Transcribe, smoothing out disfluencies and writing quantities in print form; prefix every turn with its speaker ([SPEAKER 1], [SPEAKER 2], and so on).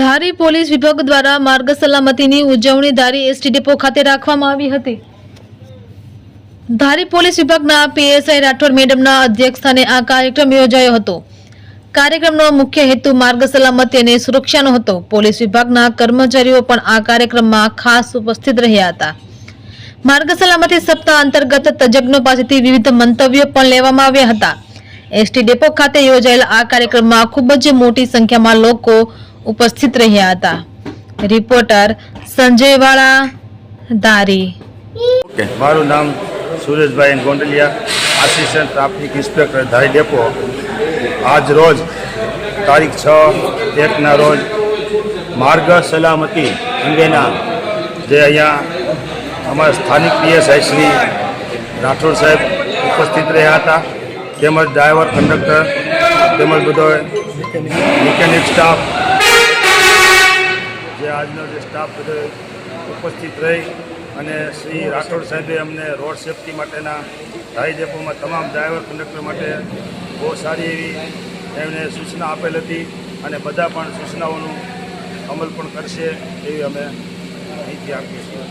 [SPEAKER 1] ધારી police વિભાગ દ્વારા માર્ગ સલામતીની ઉજવણી ધારી એસટી ડેપો ખાતે રાખવામાં આવી હતી। ધારી પોલીસ વિભાગના પીએસઆઈ રાઠોડ મેડમના અધ્યક્ષસ્થાને આ કાર્યક્રમ યોજાયો હતો। કાર્યક્રમનો મુખ્ય હેતુ માર્ગ સલામતી અને સુરક્ષાનો હતો। પોલીસ વિભાગના કર્મચારીઓ પણ આ કાર્યક્રમમાં ખાસ ઉપસ્થિત રહ્યા હતા। માર્ગ સલામતી સપ્તાહ અંતર્ગત તજજ્ઞો પાસેથી વિવિધ મંતવ્યો પણ લેવામાં આવ્યા હતા। એસટી ડેપો ખાતે યોજાયેલા આ કાર્યક્રમમાં ખૂબ જ મોટી સંખ્યામાં લોકો ઉપસ્થિત રહ્યા હતા। રિપોર્ટર સંજય વાળા, ધારી।
[SPEAKER 2] મારું નામ Sureshbhai Gondaliya, assistant traffic inspector Dhari depot. આજ રોજ તારીખ 6/1ના રોજ માર્ગ સલામતી અંગેના જે અહીંયા અમારા સ્થાનિક પીએસઆઈ શ્રી રાઠોડ સાહેબ ઉપસ્થિત રહ્યા હતા, તેમજ ડ્રાઈવર, કંડક્ટર તેમજ બધો મિકેનિક સ્ટાફ, જે આજનો જે સ્ટાફ બધો ઉપસ્થિત રહી અને શ્રી રાઠોડ સાહેબે અમને રોડ સેફટી માટેના ધારી ડેપોમાં તમામ ડ્રાઈવર, કંડક્ટર માટે બહુ સારી એવી એમને સૂચના આપેલ હતી અને બધા પણ સૂચનાઓનું અમલ પણ કરશે એવી અમે માહિતી આપીએ છીએ।